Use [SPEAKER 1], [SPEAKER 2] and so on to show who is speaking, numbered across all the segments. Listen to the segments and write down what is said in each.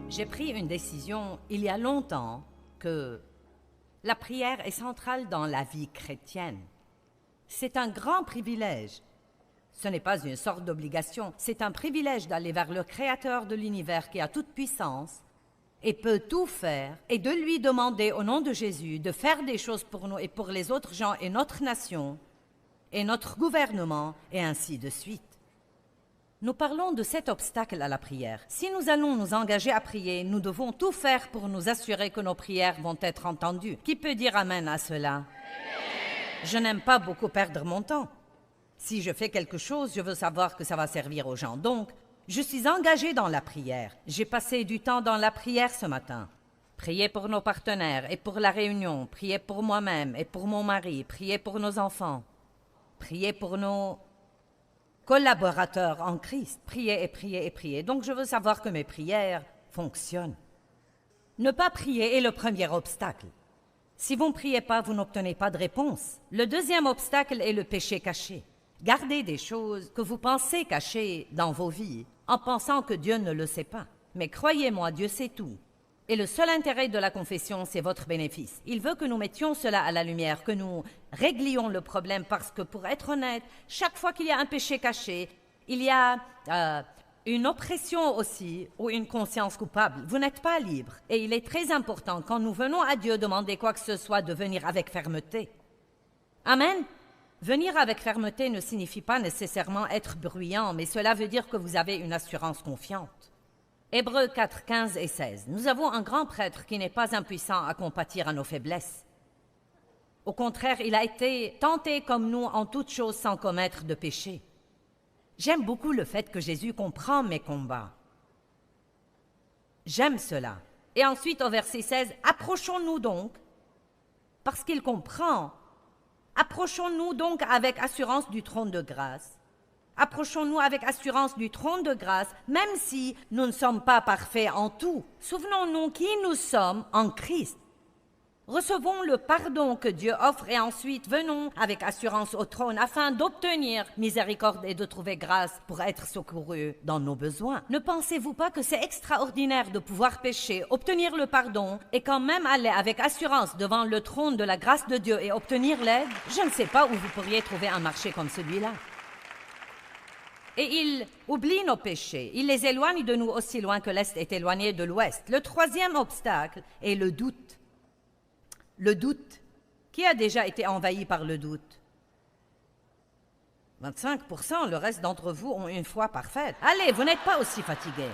[SPEAKER 1] J'ai pris une décision il y a longtemps que la prière est centrale dans la vie chrétienne. C'est un grand privilège. Ce n'est pas une sorte d'obligation, c'est un privilège d'aller vers le Créateur de l'univers qui a toute puissance et peut tout faire, et de lui demander au nom de Jésus de faire des choses pour nous et pour les autres gens et notre nation et notre gouvernement, et ainsi de suite. Nous parlons de cet obstacle à la prière. Si nous allons nous engager à prier, nous devons tout faire pour nous assurer que nos prières vont être entendues. Qui peut dire amen à cela? Je n'aime pas beaucoup perdre mon temps. Si je fais quelque chose, je veux savoir que ça va servir aux gens. Donc, je suis engagée dans la prière. J'ai passé du temps dans la prière ce matin. Prier pour nos partenaires et pour la réunion. Prier pour moi-même et pour mon mari. Prier pour nos enfants. Prier pour nos collaborateurs en Christ. Prier et prier et prier. Donc, je veux savoir que mes prières fonctionnent. Ne pas prier est le premier obstacle. Si vous ne priez pas, vous n'obtenez pas de réponse. Le deuxième obstacle est le péché caché. Gardez des choses que vous pensez cachées dans vos vies en pensant que Dieu ne le sait pas. Mais croyez-moi, Dieu sait tout. Et le seul intérêt de la confession, c'est votre bénéfice. Il veut que nous mettions cela à la lumière, que nous réglions le problème parce que, pour être honnête, chaque fois qu'il y a un péché caché, il y a une oppression aussi ou une conscience coupable. Vous n'êtes pas libre. Et il est très important, quand nous venons à Dieu demander quoi que ce soit, de venir avec fermeté. Amen. Venir avec fermeté ne signifie pas nécessairement être bruyant, mais cela veut dire que vous avez une assurance confiante. Hébreux 4, 15 et 16. Nous avons un grand prêtre qui n'est pas impuissant à compatir à nos faiblesses. Au contraire, il a été tenté comme nous en toutes choses sans commettre de péché. J'aime beaucoup le fait que Jésus comprend mes combats. J'aime cela. Et ensuite, au verset 16, approchons-nous donc, parce qu'il comprend. Approchons-nous donc avec assurance du trône de grâce. Approchons-nous avec assurance du trône de grâce, même si nous ne sommes pas parfaits en tout. Souvenons-nous qui nous sommes en Christ. Recevons le pardon que Dieu offre et ensuite venons avec assurance au trône afin d'obtenir miséricorde et de trouver grâce pour être secourus dans nos besoins. Ne pensez-vous pas que c'est extraordinaire de pouvoir pécher, obtenir le pardon et quand même aller avec assurance devant le trône de la grâce de Dieu et obtenir l'aide? Je ne sais pas où vous pourriez trouver un marché comme celui-là. Et il oublie nos péchés. Il les éloigne de nous aussi loin que l'Est est éloigné de l'Ouest. Le troisième obstacle est le doute. Le doute. Qui a déjà été envahi par le doute? 25%, le reste d'entre vous ont une foi parfaite. Allez, vous n'êtes pas aussi fatigués.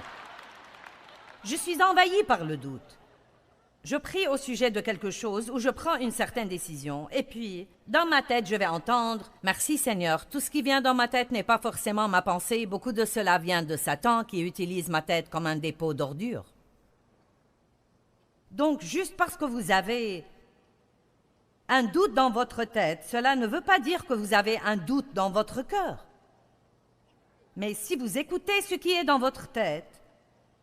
[SPEAKER 1] Je suis envahi par le doute. Je prie au sujet de quelque chose ou je prends une certaine décision et puis, dans ma tête, je vais entendre « Merci Seigneur, tout ce qui vient dans ma tête n'est pas forcément ma pensée. Beaucoup de cela vient de Satan qui utilise ma tête comme un dépôt d'ordures. » Donc, juste parce que vous avez un doute dans votre tête, cela ne veut pas dire que vous avez un doute dans votre cœur. Mais si vous écoutez ce qui est dans votre tête,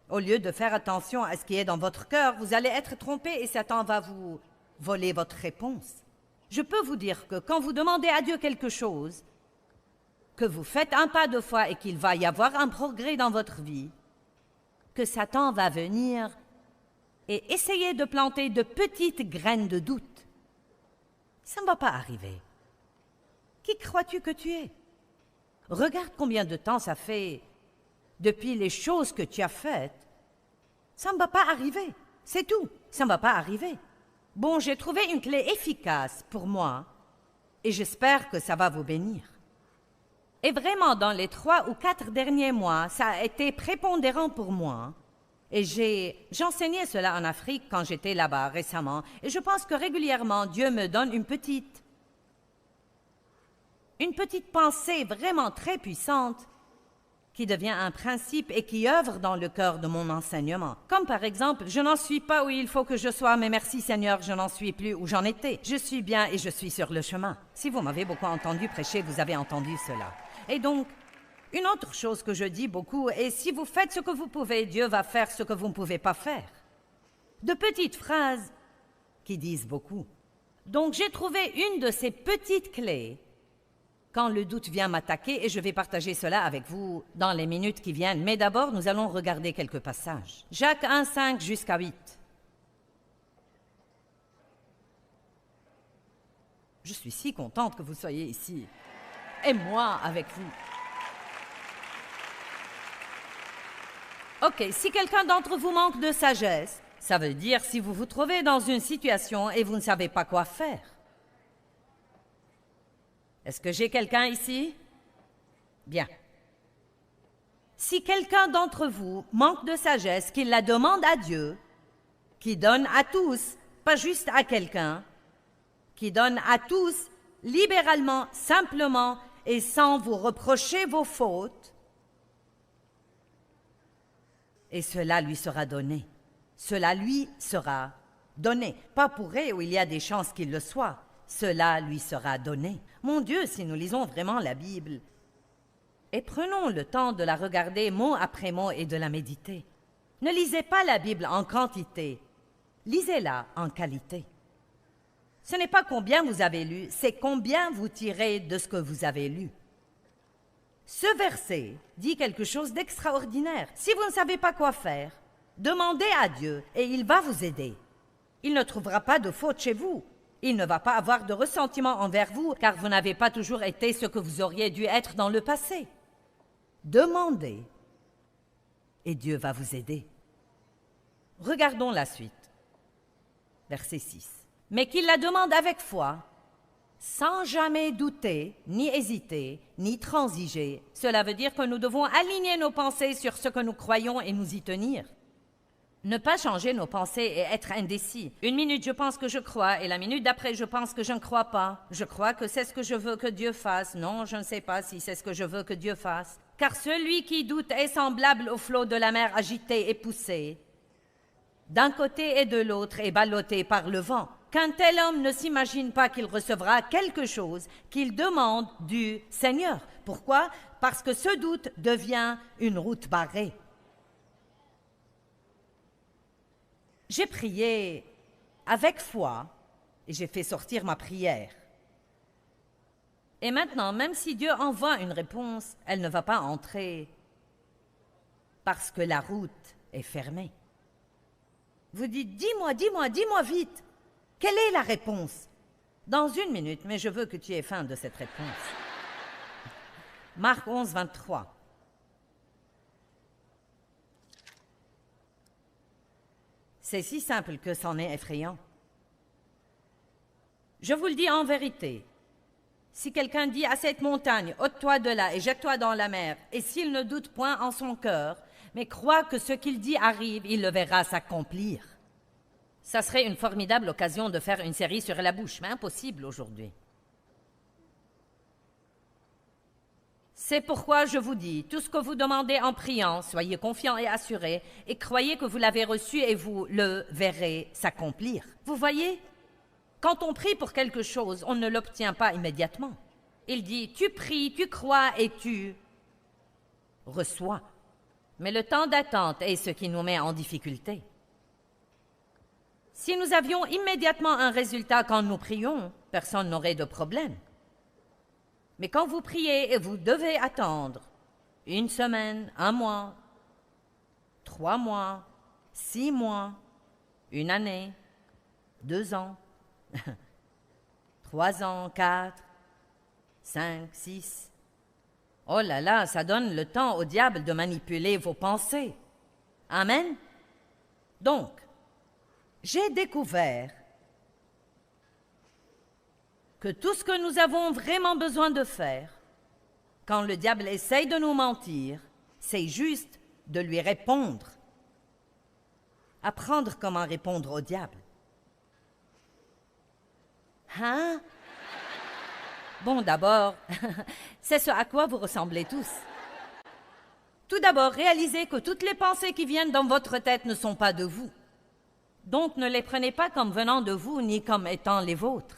[SPEAKER 1] au lieu de faire attention à ce qui est dans votre cœur, vous allez être trompé et Satan va vous voler votre réponse. Je peux vous dire que quand vous demandez à Dieu quelque chose, que vous faites un pas de foi et qu'il va y avoir un progrès dans votre vie, que Satan va venir et essayer de planter de petites graines de doute. Ça ne va pas arriver. Qui crois-tu que tu es? Regarde combien de temps ça fait depuis les choses que tu as faites. Ça ne va pas arriver. C'est tout. Ça ne va pas arriver. Bon, j'ai trouvé une clé efficace pour moi et j'espère que ça va vous bénir. Et vraiment, dans les 3 ou 4 derniers mois, ça a été prépondérant pour moi. Et j'enseignais cela en Afrique quand j'étais là-bas récemment. Et je pense que régulièrement, Dieu me donne une petite pensée vraiment très puissante qui devient un principe et qui œuvre dans le cœur de mon enseignement. Comme par exemple, je n'en suis pas où il faut que je sois, mais merci Seigneur, je n'en suis plus où j'en étais. Je suis bien et je suis sur le chemin. Si vous m'avez beaucoup entendu prêcher, vous avez entendu cela. Et donc, une autre chose que je dis beaucoup est, si vous faites ce que vous pouvez, Dieu va faire ce que vous ne pouvez pas faire. De petites phrases qui disent beaucoup. Donc j'ai trouvé une de ces petites clés quand le doute vient m'attaquer et je vais partager cela avec vous dans les minutes qui viennent. Mais d'abord, nous allons regarder quelques passages. Jacques 1, 5 jusqu'à 8. Je suis si contente que vous soyez ici. Et moi avec vous. Ok, si quelqu'un d'entre vous manque de sagesse, ça veut dire si vous vous trouvez dans une situation et vous ne savez pas quoi faire. Est-ce que j'ai quelqu'un ici? Bien. Si quelqu'un d'entre vous manque de sagesse, qu'il la demande à Dieu, qui donne à tous, pas juste à quelqu'un, qui donne à tous, libéralement, simplement et sans vous reprocher vos fautes, et cela lui sera donné. Cela lui sera donné. Pas pour vrai où il y a des chances qu'il le soit. Cela lui sera donné. Mon Dieu, si nous lisons vraiment la Bible, et prenons le temps de la regarder mot après mot et de la méditer. Ne lisez pas la Bible en quantité, lisez-la en qualité. Ce n'est pas combien vous avez lu, c'est combien vous tirez de ce que vous avez lu. Ce verset dit quelque chose d'extraordinaire. Si vous ne savez pas quoi faire, demandez à Dieu et il va vous aider. Il ne trouvera pas de faute chez vous. Il ne va pas avoir de ressentiment envers vous car vous n'avez pas toujours été ce que vous auriez dû être dans le passé. Demandez et Dieu va vous aider. Regardons la suite. Verset 6. Mais qu'il la demande avec foi, sans jamais douter, ni hésiter, ni transiger. Cela veut dire que nous devons aligner nos pensées sur ce que nous croyons et nous y tenir. Ne pas changer nos pensées et être indécis. Une minute, je pense que je crois, et la minute d'après, je pense que je ne crois pas. Je crois que c'est ce que je veux que Dieu fasse. Non, je ne sais pas si c'est ce que je veux que Dieu fasse. Car celui qui doute est semblable au flot de la mer agité et poussé, d'un côté et de l'autre, et ballotté par le vent. Qu'un tel homme ne s'imagine pas qu'il recevra quelque chose qu'il demande du Seigneur. Pourquoi? Parce que ce doute devient une route barrée. J'ai prié avec foi et j'ai fait sortir ma prière. Et maintenant, même si Dieu envoie une réponse, elle ne va pas entrer parce que la route est fermée. Vous dites, dis-moi vite. Quelle est la réponse? Dans une minute, mais je veux que tu aies faim de cette réponse. Marc 11, 23. C'est si simple que c'en est effrayant. Je vous le dis en vérité, si quelqu'un dit à cette montagne, ôte-toi de là et jette-toi dans la mer, et s'il ne doute point en son cœur, mais croit que ce qu'il dit arrive, il le verra s'accomplir. Ça serait une formidable occasion de faire une série sur la bouche, mais impossible aujourd'hui. C'est pourquoi je vous dis, tout ce que vous demandez en priant, soyez confiants et assurés, et croyez que vous l'avez reçu et vous le verrez s'accomplir. Vous voyez, quand on prie pour quelque chose, on ne l'obtient pas immédiatement. Il dit, tu pries, tu crois et tu reçois. Mais le temps d'attente est ce qui nous met en difficulté. Si nous avions immédiatement un résultat quand nous prions, personne n'aurait de problème. Mais quand vous priez et vous devez attendre 1 semaine, 1 mois, 3 mois, 6 mois, 1 année, 2 ans, 3 ans, 4, 5, 6. Oh là là, ça donne le temps au diable de manipuler vos pensées. Amen. Donc, j'ai découvert que tout ce que nous avons vraiment besoin de faire, quand le diable essaye de nous mentir, c'est juste de lui répondre. Apprendre comment répondre au diable. Hein? Bon, d'abord, c'est ce à quoi vous ressemblez tous. Tout d'abord, réalisez que toutes les pensées qui viennent dans votre tête ne sont pas de vous. Donc, ne les prenez pas comme venant de vous, ni comme étant les vôtres.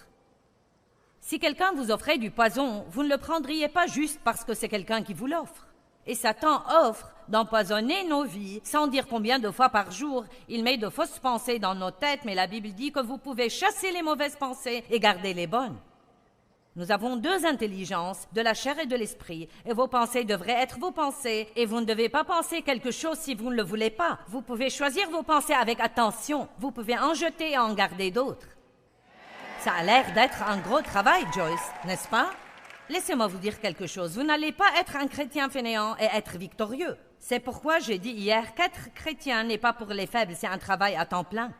[SPEAKER 1] Si quelqu'un vous offrait du poison, vous ne le prendriez pas juste parce que c'est quelqu'un qui vous l'offre. Et Satan offre d'empoisonner nos vies, sans dire combien de fois par jour il met de fausses pensées dans nos têtes, mais la Bible dit que vous pouvez chasser les mauvaises pensées et garder les bonnes. Nous avons deux intelligences, de la chair et de l'esprit, et vos pensées devraient être vos pensées, et vous ne devez pas penser quelque chose si vous ne le voulez pas. Vous pouvez choisir vos pensées avec attention, vous pouvez en jeter et en garder d'autres. Ça a l'air d'être un gros travail, Joyce, n'est-ce pas? Laissez-moi vous dire quelque chose, vous n'allez pas être un chrétien fainéant et être victorieux. C'est pourquoi j'ai dit hier qu'être chrétien n'est pas pour les faibles, c'est un travail à temps plein.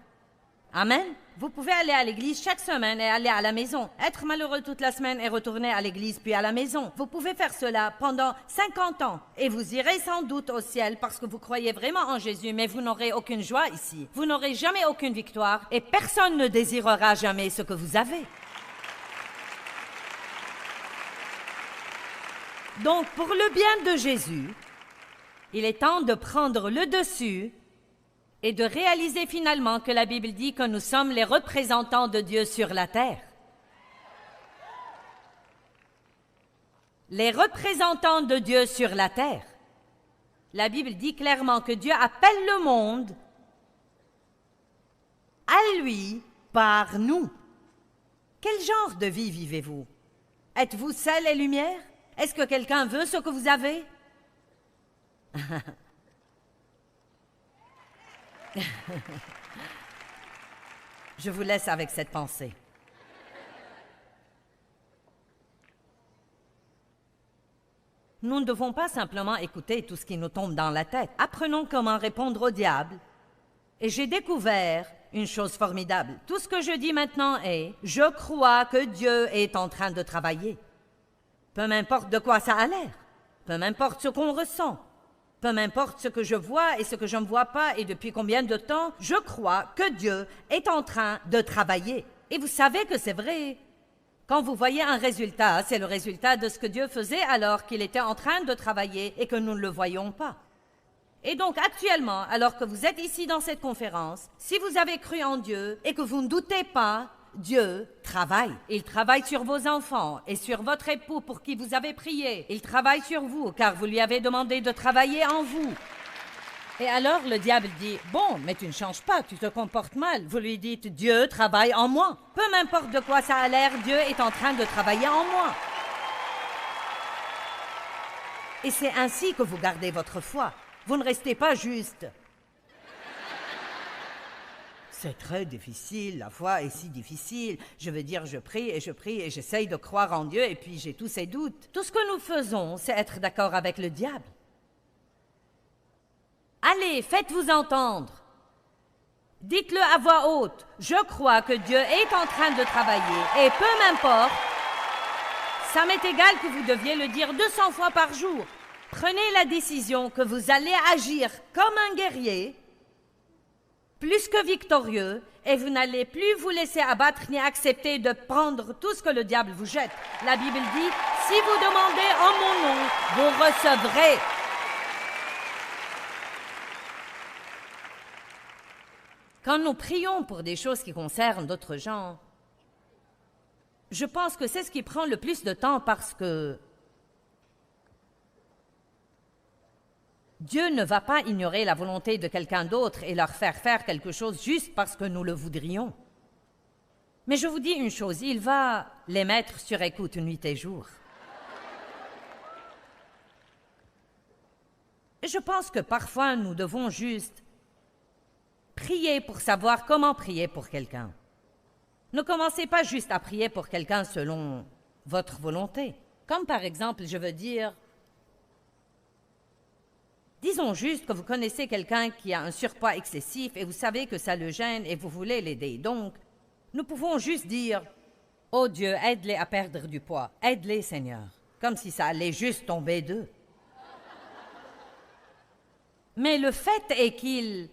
[SPEAKER 1] Amen. Vous pouvez aller à l'église chaque semaine et aller à la maison, être malheureux toute la semaine et retourner à l'église puis à la maison. Vous pouvez faire cela pendant 50 ans et vous irez sans doute au ciel parce que vous croyez vraiment en Jésus, mais vous n'aurez aucune joie ici. Vous n'aurez jamais aucune victoire et personne ne désirera jamais ce que vous avez. Donc, pour le bien de Jésus, il est temps de prendre le dessus et de réaliser finalement que la Bible dit que nous sommes les représentants de Dieu sur la terre. Les représentants de Dieu sur la terre. La Bible dit clairement que Dieu appelle le monde à lui par nous. Quel genre de vie vivez-vous? Êtes-vous sel et lumière? Est-ce que quelqu'un veut ce que vous avez? Je vous laisse avec cette pensée. Nous ne devons pas simplement écouter tout ce qui nous tombe dans la tête. Apprenons comment répondre au diable. Et j'ai découvert une chose formidable. Tout ce que je dis maintenant est « Je crois que Dieu est en train de travailler. » Peu m'importe de quoi ça a l'air. Peu m'importe ce qu'on ressent. Peu m'importe ce que je vois et ce que je ne vois pas et depuis combien de temps, je crois que Dieu est en train de travailler. Et vous savez que c'est vrai. Quand vous voyez un résultat, c'est le résultat de ce que Dieu faisait alors qu'il était en train de travailler et que nous ne le voyons pas. Et donc actuellement, alors que vous êtes ici dans cette conférence, si vous avez cru en Dieu et que vous ne doutez pas, Dieu travaille. Il travaille sur vos enfants et sur votre époux pour qui vous avez prié. Il travaille sur vous car vous lui avez demandé de travailler en vous. Et alors le diable dit, « Bon, mais tu ne changes pas, tu te comportes mal. » Vous lui dites, « Dieu travaille en moi. » Peu m'importe de quoi ça a l'air, Dieu est en train de travailler en moi. Et c'est ainsi que vous gardez votre foi. Vous ne restez pas juste. C'est très difficile, la foi est si difficile. Je veux dire, je prie et j'essaye de croire en Dieu et puis j'ai tous ces doutes. Tout ce que nous faisons, c'est être d'accord avec le diable. Allez, faites-vous entendre. Dites-le à voix haute. Je crois que Dieu est en train de travailler et peu m'importe, ça m'est égal que vous deviez le dire 200 fois par jour. Prenez la décision que vous allez agir comme un guerrier, plus que victorieux, et vous n'allez plus vous laisser abattre ni accepter de prendre tout ce que le diable vous jette. La Bible dit, si vous demandez en mon nom, vous recevrez. Quand nous prions pour des choses qui concernent d'autres gens, je pense que c'est ce qui prend le plus de temps parce que Dieu ne va pas ignorer la volonté de quelqu'un d'autre et leur faire faire quelque chose juste parce que nous le voudrions. Mais je vous dis une chose, il va les mettre sur écoute nuit et jour. Et je pense que parfois nous devons juste prier pour savoir comment prier pour quelqu'un. Ne commencez pas juste à prier pour quelqu'un selon votre volonté. Comme par exemple, je veux dire, disons juste que vous connaissez quelqu'un qui a un surpoids excessif et vous savez que ça le gêne et vous voulez l'aider. Donc, nous pouvons juste dire, « Oh Dieu, aide-les à perdre du poids. Aide-les, Seigneur. » Comme si ça allait juste tomber d'eux. Mais le fait est qu'ils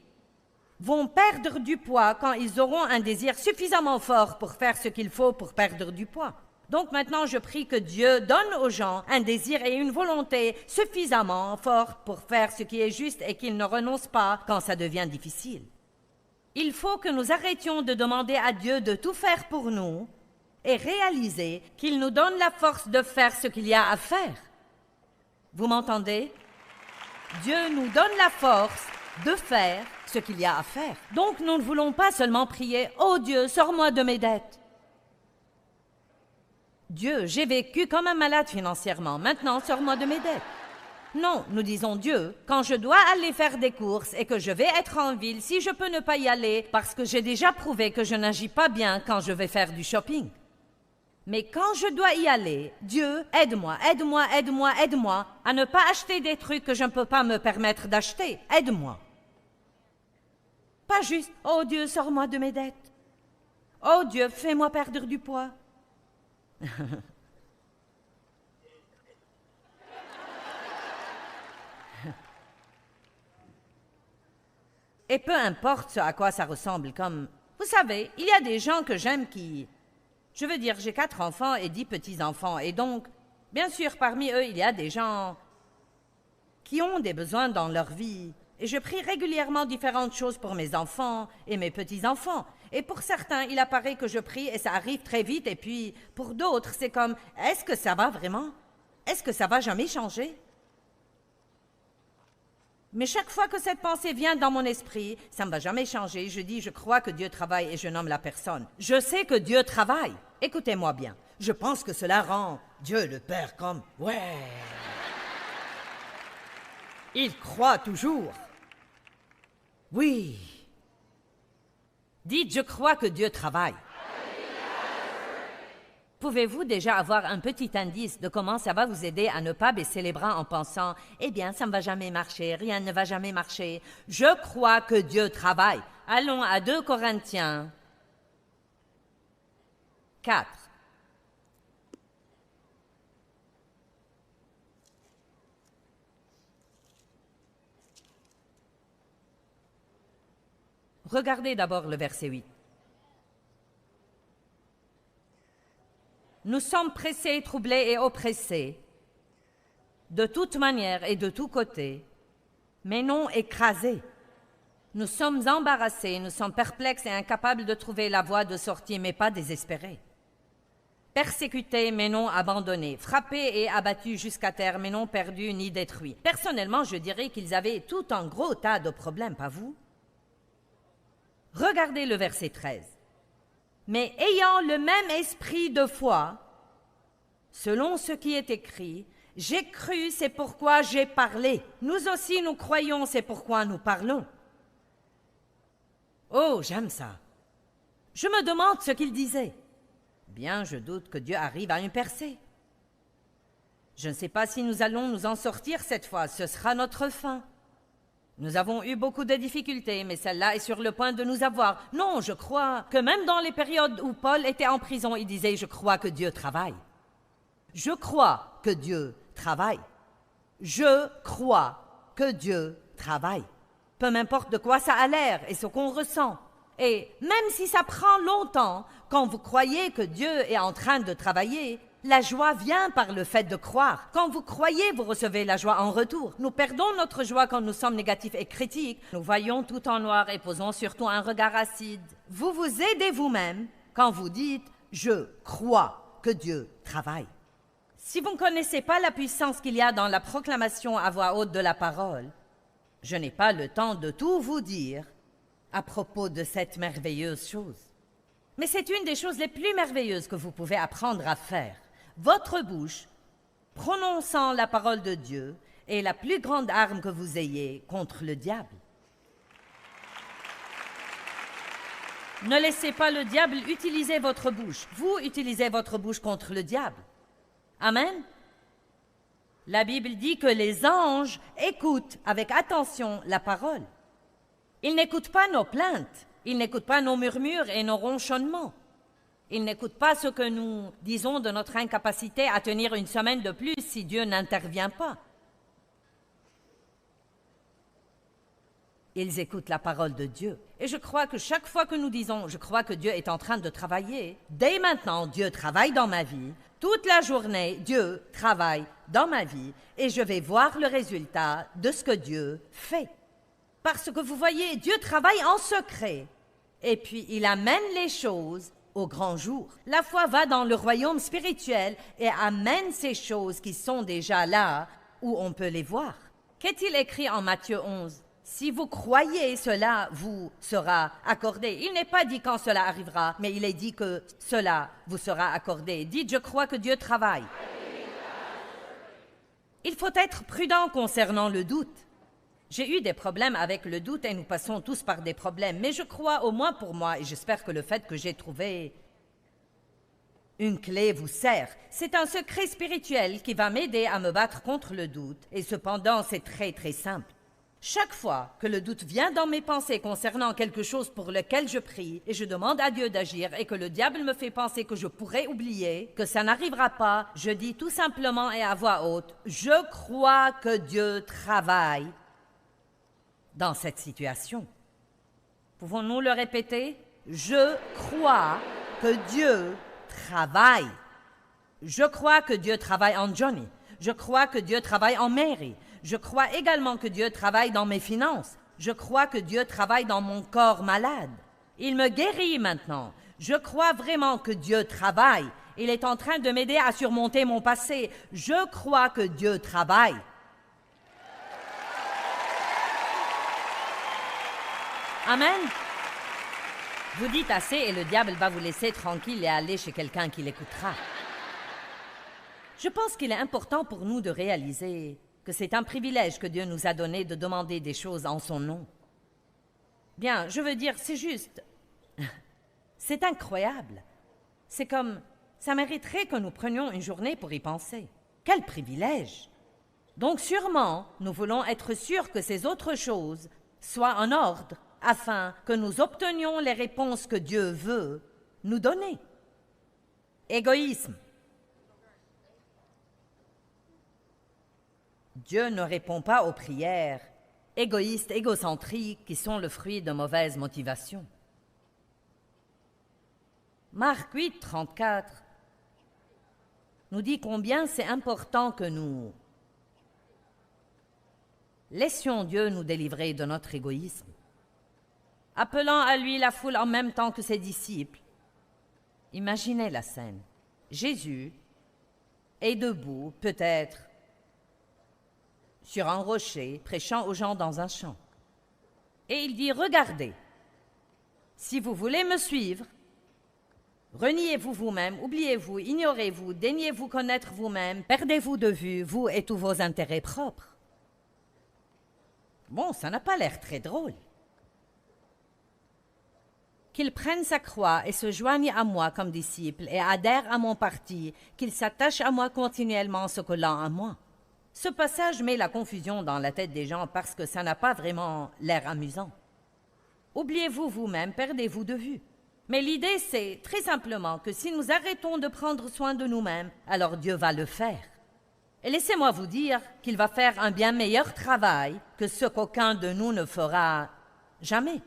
[SPEAKER 1] vont perdre du poids quand ils auront un désir suffisamment fort pour faire ce qu'il faut pour perdre du poids. Donc maintenant, je prie que Dieu donne aux gens un désir et une volonté suffisamment forts pour faire ce qui est juste et qu'ils ne renoncent pas quand ça devient difficile. Il faut que nous arrêtions de demander à Dieu de tout faire pour nous et réaliser qu'il nous donne la force de faire ce qu'il y a à faire. Vous m'entendez? Dieu nous donne la force de faire ce qu'il y a à faire. Donc nous ne voulons pas seulement prier « Oh Dieu, sors-moi de mes dettes ». Dieu, j'ai vécu comme un malade financièrement. Maintenant, sors-moi de mes dettes. Non, nous disons Dieu, quand je dois aller faire des courses et que je vais être en ville, si je peux ne pas y aller parce que j'ai déjà prouvé que je n'agis pas bien quand je vais faire du shopping. Mais quand je dois y aller, Dieu, aide-moi, aide-moi, aide-moi, aide-moi à ne pas acheter des trucs que je ne peux pas me permettre d'acheter. Aide-moi. Pas juste, oh Dieu, sors-moi de mes dettes. Oh Dieu, fais-moi perdre du poids. Et peu importe ce à quoi ça ressemble, comme... Vous savez, il y a des gens que j'aime qui... Je veux dire, j'ai 4 enfants et 10 petits-enfants, et donc, bien sûr, parmi eux, il y a des gens qui ont des besoins dans leur vie. Et je prie régulièrement différentes choses pour mes enfants et mes petits-enfants. Et pour certains, il apparaît que je prie et ça arrive très vite, et puis pour d'autres, c'est comme, est-ce que ça va vraiment? Est-ce que ça va jamais changer? Mais chaque fois que cette pensée vient dans mon esprit, ça ne va jamais changer. Je dis, je crois que Dieu travaille et je nomme la personne. Je sais que Dieu travaille. Écoutez-moi bien. Je pense que cela rend Dieu le Père comme, ouais. Il croit toujours. Oui. Dites, je crois que Dieu travaille. Pouvez-vous déjà avoir un petit indice de comment ça va vous aider à ne pas baisser les bras en pensant « Eh bien, ça ne va jamais marcher, rien ne va jamais marcher. Je crois que Dieu travaille. » Allons à 2 Corinthiens 4. Regardez d'abord le verset 8. Nous sommes pressés, troublés et oppressés, de toute manière et de tous côtés, mais non écrasés. Nous sommes embarrassés, nous sommes perplexes et incapables de trouver la voie de sortie, mais pas désespérés. Persécutés, mais non abandonnés. Frappés et abattus jusqu'à terre, mais non perdus ni détruits. Personnellement, je dirais qu'ils avaient tout un gros tas de problèmes, pas vous? Regardez le verset 13. Mais ayant le même esprit de foi, selon ce qui est écrit, j'ai cru, c'est pourquoi j'ai parlé. Nous aussi, nous croyons, c'est pourquoi nous parlons. Oh, j'aime ça. Je me demande ce qu'il disait. Bien, je doute que Dieu arrive à une percée. Je ne sais pas si nous allons nous en sortir cette fois, ce sera notre fin. Nous avons eu beaucoup de difficultés, mais celle-là est sur le point de nous avoir. Non, je crois que même dans les périodes où Paul était en prison, il disait « Je crois que Dieu travaille. Je crois que Dieu travaille. Je crois que Dieu travaille. » Peu m'importe de quoi ça a l'air et ce qu'on ressent. Et même si ça prend longtemps, quand vous croyez que Dieu est en train de travailler, la joie vient par le fait de croire. Quand vous croyez, vous recevez la joie en retour. Nous perdons notre joie quand nous sommes négatifs et critiques. Nous voyons tout en noir et posons surtout un regard acide. Vous vous aidez vous-même quand vous dites « Je crois que Dieu travaille ». Si vous ne connaissez pas la puissance qu'il y a dans la proclamation à voix haute de la parole, je n'ai pas le temps de tout vous dire à propos de cette merveilleuse chose. Mais c'est une des choses les plus merveilleuses que vous pouvez apprendre à faire. Votre bouche, prononçant la parole de Dieu, est la plus grande arme que vous ayez contre le diable. Ne laissez pas le diable utiliser votre bouche. Vous utilisez votre bouche contre le diable. Amen. La Bible dit que les anges écoutent avec attention la parole. Ils n'écoutent pas nos plaintes, ils n'écoutent pas nos murmures et nos ronchonnements. Ils n'écoutent pas ce que nous disons de notre incapacité à tenir une semaine de plus si Dieu n'intervient pas. Ils écoutent la parole de Dieu. Et je crois que chaque fois que nous disons « Je crois que Dieu est en train de travailler », dès maintenant, Dieu travaille dans ma vie. Toute la journée, Dieu travaille dans ma vie et je vais voir le résultat de ce que Dieu fait. Parce que vous voyez, Dieu travaille en secret et puis il amène les choses au grand jour. La foi va dans le royaume spirituel et amène ces choses qui sont déjà là où on peut les voir. Qu'est-il écrit en Matthieu 11? Si vous croyez cela vous sera accordé. Il n'est pas dit quand cela arrivera, mais il est dit que cela vous sera accordé. Dites, je crois que Dieu travaille. Il faut être prudent concernant le doute. J'ai eu des problèmes avec le doute et nous passons tous par des problèmes, mais je crois au moins pour moi, et j'espère que le fait que j'ai trouvé une clé vous sert. C'est un secret spirituel qui va m'aider à me battre contre le doute, et cependant c'est très très simple. Chaque fois que le doute vient dans mes pensées concernant quelque chose pour lequel je prie et je demande à Dieu d'agir et que le diable me fait penser que je pourrais oublier, que ça n'arrivera pas, je dis tout simplement et à voix haute, je crois que Dieu travaille dans cette situation. Pouvons-nous le répéter? Je crois que Dieu travaille. Je crois que Dieu travaille en Johnny. Je crois que Dieu travaille en Mary. Je crois également que Dieu travaille dans mes finances. Je crois que Dieu travaille dans mon corps malade. Il me guérit maintenant. Je crois vraiment que Dieu travaille. Il est en train de m'aider à surmonter mon passé. Je crois que Dieu travaille. Amen. Vous dites assez et le diable va vous laisser tranquille et aller chez quelqu'un qui l'écoutera. Je pense qu'il est important pour nous de réaliser que c'est un privilège que Dieu nous a donné de demander des choses en son nom. Bien, je veux dire, c'est juste... C'est incroyable. C'est comme... Ça mériterait que nous prenions une journée pour y penser. Quel privilège! Donc sûrement, nous voulons être sûrs que ces autres choses soient en ordre afin que nous obtenions les réponses que Dieu veut nous donner. Égoïsme. Dieu ne répond pas aux prières égoïstes, égocentriques, qui sont le fruit de mauvaises motivations. Marc 8, 34 nous dit combien c'est important que nous laissions Dieu nous délivrer de notre égoïsme. Appelant à lui la foule en même temps que ses disciples. Imaginez la scène. Jésus est debout, peut-être, sur un rocher, prêchant aux gens dans un champ. Et il dit, regardez, si vous voulez me suivre, reniez-vous vous-même, oubliez-vous, ignorez-vous, daignez-vous connaître vous-même, perdez-vous de vue, vous et tous vos intérêts propres. Bon, ça n'a pas l'air très drôle. Qu'il prenne sa croix et se joigne à moi comme disciple et adhère à mon parti, qu'il s'attache à moi continuellement en se collant à moi. Ce passage met la confusion dans la tête des gens parce que ça n'a pas vraiment l'air amusant. Oubliez-vous vous-même, perdez-vous de vue. Mais l'idée, c'est très simplement que si nous arrêtons de prendre soin de nous-mêmes, alors Dieu va le faire. Et laissez-moi vous dire qu'il va faire un bien meilleur travail que ce qu'aucun de nous ne fera jamais.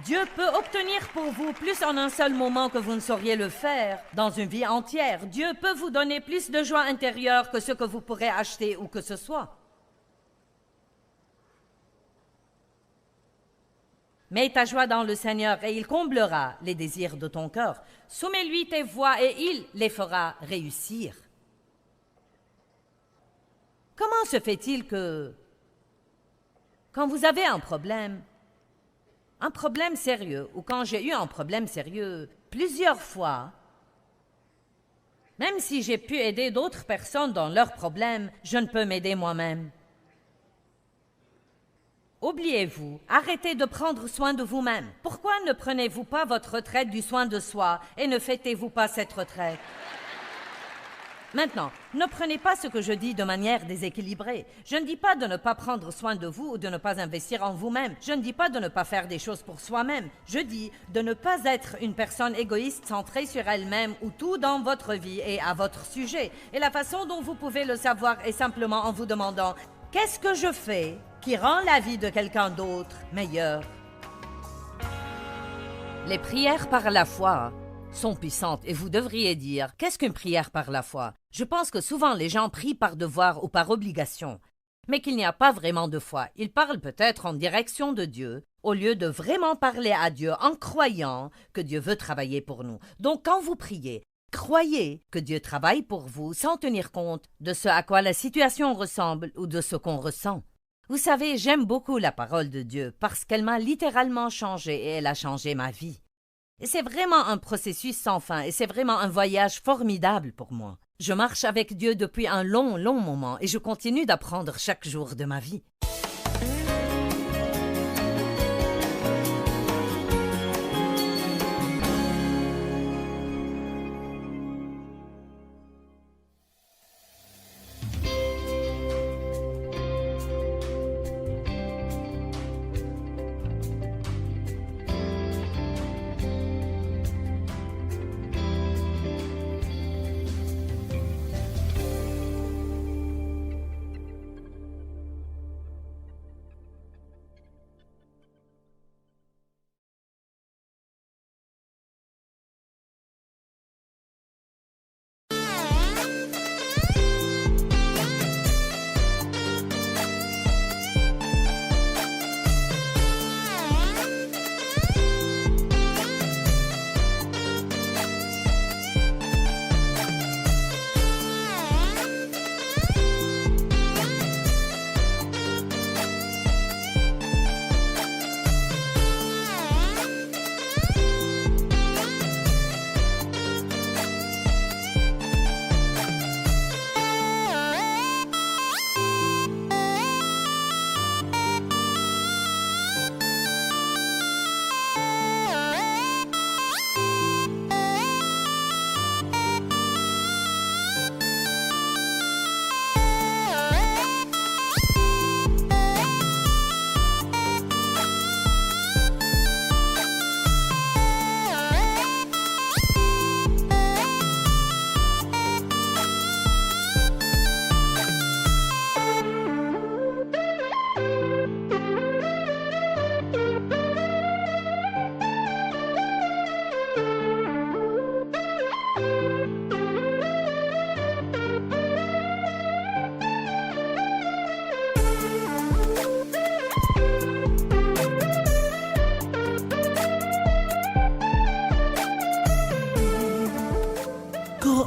[SPEAKER 1] Dieu peut obtenir pour vous plus en un seul moment que vous ne sauriez le faire dans une vie entière. Dieu peut vous donner plus de joie intérieure que ce que vous pourrez acheter ou que ce soit. Mets ta joie dans le Seigneur et il comblera les désirs de ton cœur. Soumets-lui tes voies et il les fera réussir. Comment se fait-il que, quand vous avez un problème sérieux, ou quand j'ai eu un problème sérieux plusieurs fois, même si j'ai pu aider d'autres personnes dans leurs problèmes, je ne peux m'aider moi-même. Oubliez-vous, arrêtez de prendre soin de vous-même. Pourquoi ne prenez-vous pas votre retraite du soin de soi et ne fêtez-vous pas cette retraite? Maintenant, ne prenez pas ce que je dis de manière déséquilibrée. Je ne dis pas de ne pas prendre soin de vous ou de ne pas investir en vous-même. Je ne dis pas de ne pas faire des choses pour soi-même. Je dis de ne pas être une personne égoïste centrée sur elle-même où tout dans votre vie est à votre sujet. Et la façon dont vous pouvez le savoir est simplement en vous demandant « Qu'est-ce que je fais qui rend la vie de quelqu'un d'autre meilleure ?» Les prières par la foi sont puissantes et vous devriez dire « Qu'est-ce qu'une prière par la foi ?» Je pense que souvent les gens prient par devoir ou par obligation, mais qu'il n'y a pas vraiment de foi. Ils parlent peut-être en direction de Dieu, au lieu de vraiment parler à Dieu en croyant que Dieu veut travailler pour nous. Donc quand vous priez, croyez que Dieu travaille pour vous sans tenir compte de ce à quoi la situation ressemble ou de ce qu'on ressent. Vous savez, j'aime beaucoup la parole de Dieu parce qu'elle m'a littéralement changé et elle a changé ma vie. Et c'est vraiment un processus sans fin et c'est vraiment un voyage formidable pour moi. Je marche avec Dieu depuis un long moment et je continue d'apprendre chaque jour de ma vie.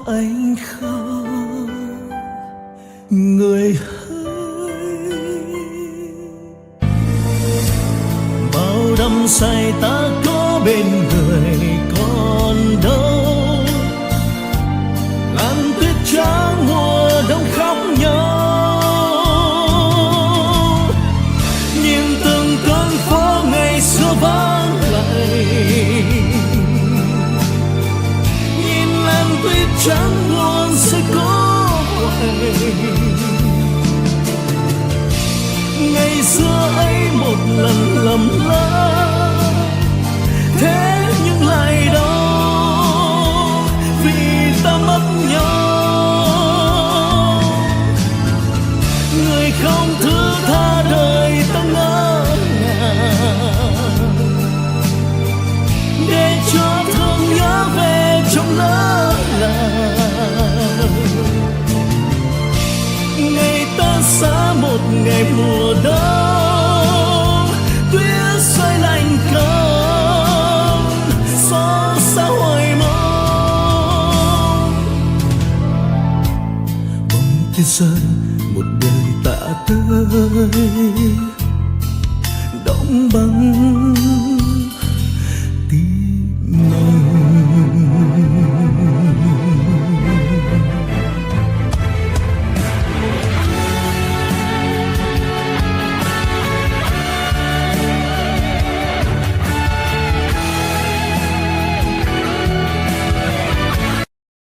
[SPEAKER 2] Anh không người hỡi bao đắm say ta có bên người còn đâu ngàn tuyết trắng mùa đông khóc nhau nhìn từng con phố ngày xưa vắng lặng tuyết trắng luôn sẽ có quay ngày xưa ấy một lần lầm lỡ thế nhưng lại đau vì ta mất nhau người không thứ tha đời ta ngỡ ngàng để cho thương nhớ về trong lỡ ngày ta xa một ngày mùa đông tuyết rơi lạnh cóng xót xa hồi mong bông tuyết rơi một đời tạ tới đóng băng